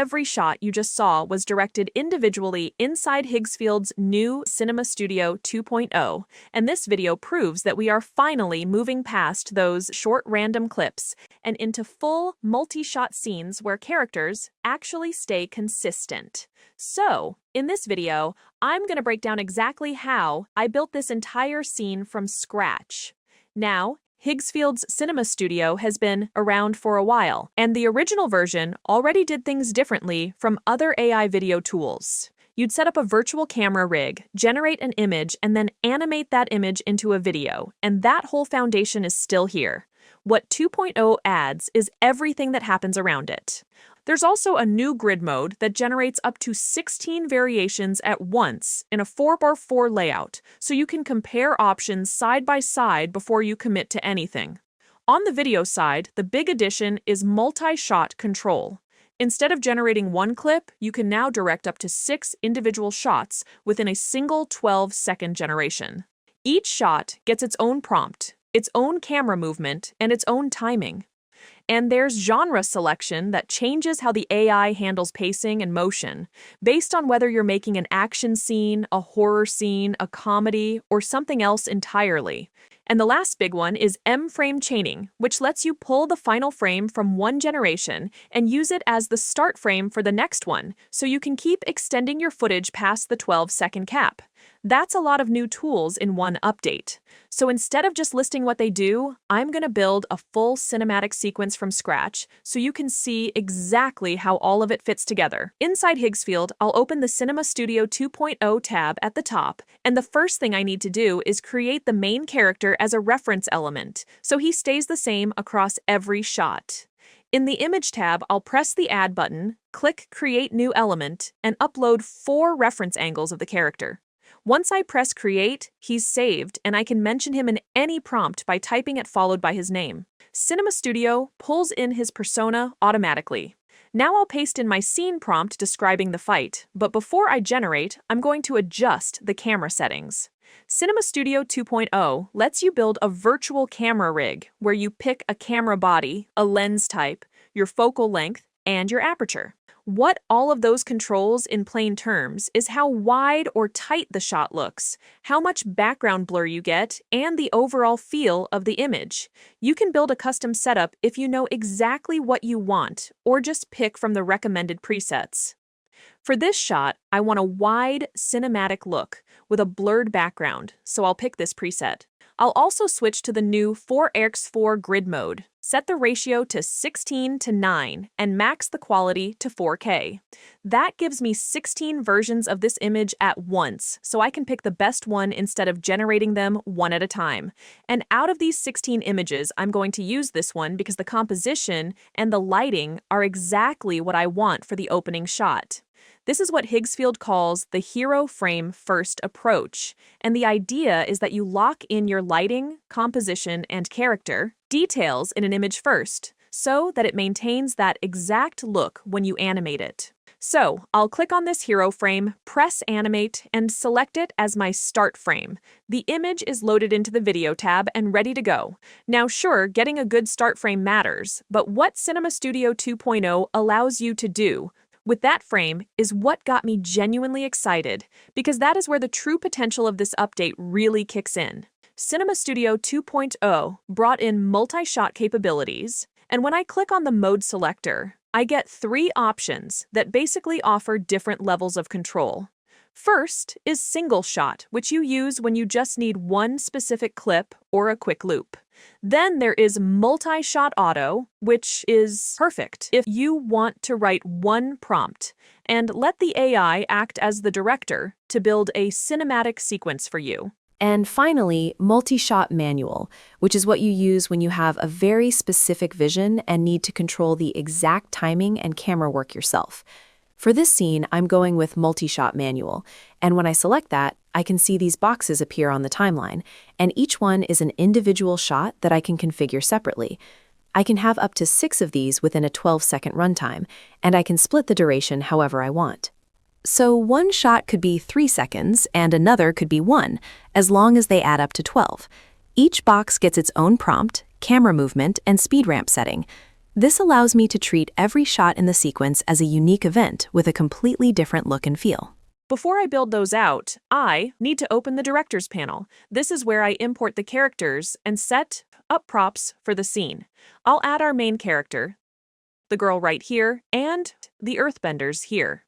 every shot you just saw was directed individually inside Higgsfield's new Cinema Studio 2.0, and this video proves that we are finally moving past those short random clips and into full multi-shot scenes where characters actually stay consistent. So, in this video, I'm going to break down exactly how I built this entire scene from scratch. Now, Higgsfield's Cinema Studio has been around for a while, and the original version already did things differently from other AI video tools. You'd set up a virtual camera rig, generate an image, and then animate that image into a video, and that whole foundation is still here. What 2.0 adds is everything that happens around it. There's also a new grid mode that generates up to 16 variations at once in a 4x4 layout, so you can compare options side by side before you commit to anything. On the video side, the big addition is multi-shot control. Instead of generating one clip, you can now direct up to 6 individual shots within a single 12-second generation. Each shot gets its own prompt, its own camera movement, and its own timing. And there's genre selection that changes how the AI handles pacing and motion, based on whether you're making an action scene, a horror scene, a comedy, or something else entirely. And the last big one is M-frame chaining, which lets you pull the final frame from one generation and use it as the start frame for the next one, so you can keep extending your footage past the 12-second cap. That's a lot of new tools in one update. So instead of just listing what they do, I'm going to build a full cinematic sequence from scratch so you can see exactly how all of it fits together. Inside Higgsfield, I'll open the Cinema Studio 2.0 tab at the top, and the first thing I need to do is create the main character as a reference element, so he stays the same across every shot. In the Image tab, I'll press the Add button, click Create New Element, and upload 4 reference angles of the character. Once I press Create, he's saved, and I can mention him in any prompt by typing it followed by his name. Cinema Studio pulls in his persona automatically. Now I'll paste in my scene prompt describing the fight, but before I generate, I'm going to adjust the camera settings. Cinema Studio 2.0 lets you build a virtual camera rig where you pick a camera body, a lens type, your focal length, and your aperture. What all of those controls in plain terms is how wide or tight the shot looks, how much background blur you get, and the overall feel of the image. You can build a custom setup if you know exactly what you want, or just pick from the recommended presets. For this shot, I want a wide, cinematic look with a blurred background, so I'll pick this preset. I'll also switch to the new 4x4 grid mode, set the ratio to 16:9, and max the quality to 4K. That gives me 16 versions of this image at once, so I can pick the best one instead of generating them one at a time. And out of these 16 images, I'm going to use this one because the composition and the lighting are exactly what I want for the opening shot. This is what Higgsfield calls the hero frame first approach, and the idea is that you lock in your lighting, composition, and character details in an image first, so that it maintains that exact look when you animate it. So, I'll click on this hero frame, press Animate, and select it as my start frame. The image is loaded into the Video tab and ready to go. Now sure, getting a good start frame matters, but what Cinema Studio 2.0 allows you to do with that frame is what got me genuinely excited, because that is where the true potential of this update really kicks in. Cinema Studio 2.0 brought in multi-shot capabilities, and when I click on the mode selector, I get 3 options that basically offer different levels of control. First is single shot, which you use when you just need one specific clip or a quick loop. Then there is multi-shot auto, which is perfect if you want to write one prompt and let the AI act as the director to build a cinematic sequence for you. And finally, multi-shot manual, which is what you use when you have a very specific vision and need to control the exact timing and camera work yourself. For this scene, I'm going with multi-shot manual, and when I select that, I can see these boxes appear on the timeline, and each one is an individual shot that I can configure separately. I can have up to 6 of these within a 12-second runtime, and I can split the duration however I want. So one shot could be 3 seconds, and another could be 1, as long as they add up to 12. Each box gets its own prompt, camera movement, and speed ramp setting. This allows me to treat every shot in the sequence as a unique event with a completely different look and feel. Before I build those out, I need to open the director's panel. This is where I import the characters and set up props for the scene. I'll add our main character, the girl right here, and the earthbenders here.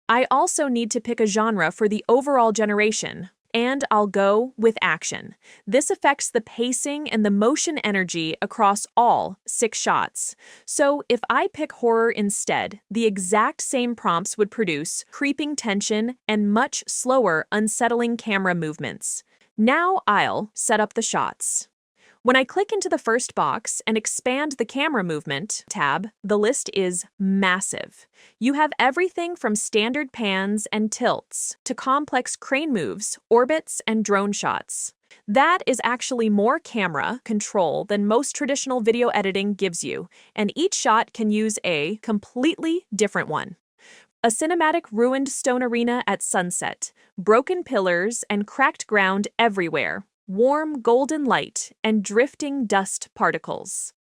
I also need to pick a genre for the overall generation, and I'll go with action. This affects the pacing and the motion energy across all 6 shots. So if I pick horror instead, the exact same prompts would produce creeping tension and much slower, unsettling camera movements. Now I'll set up the shots. When I click into the first box and expand the camera movement tab, the list is massive. You have everything from standard pans and tilts to complex crane moves, orbits, and drone shots. That is actually more camera control than most traditional video editing gives you, and each shot can use a completely different one. A cinematic ruined stone arena at sunset, broken pillars and cracked ground everywhere. Warm golden light and drifting dust particles.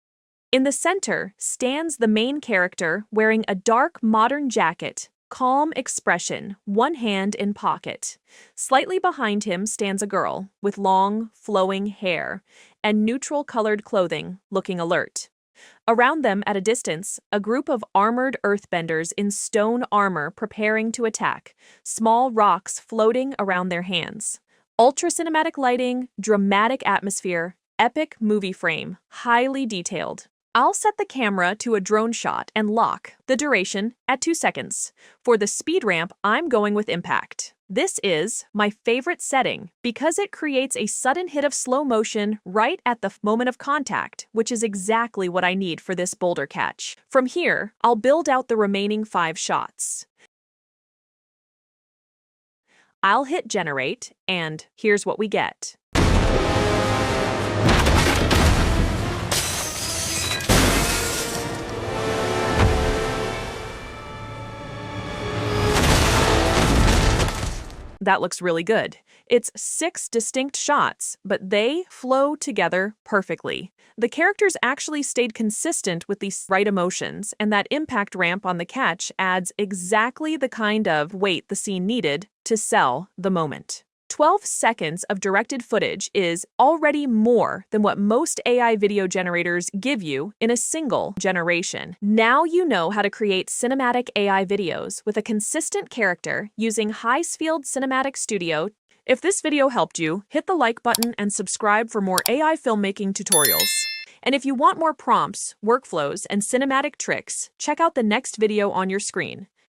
In the center stands the main character wearing a dark modern jacket, calm expression, one hand in pocket. Slightly behind him stands a girl with long, flowing hair and neutral-colored clothing, looking alert. Around them at a distance, a group of armored earthbenders in stone armor preparing to attack, small rocks floating around their hands. Ultra-cinematic lighting, dramatic atmosphere, epic movie frame, highly detailed. I'll set the camera to a drone shot and lock the duration at 2 seconds. For the speed ramp, I'm going with impact. This is my favorite setting because it creates a sudden hit of slow motion right at the moment of contact, which is exactly what I need for this boulder catch. From here, I'll build out the remaining 5 shots. I'll hit generate, and here's what we get. That looks really good. It's 6 distinct shots, but they flow together perfectly. The characters actually stayed consistent with these right emotions, and that impact ramp on the catch adds exactly the kind of weight the scene needed to sell the moment. 12 seconds of directed footage is already more than what most AI video generators give you in a single generation. Now you know how to create cinematic AI videos with a consistent character using Higgsfield Cinema Studio. If this video helped you, hit the like button and subscribe for more AI filmmaking tutorials. And if you want more prompts, workflows, and cinematic tricks, check out the next video on your screen.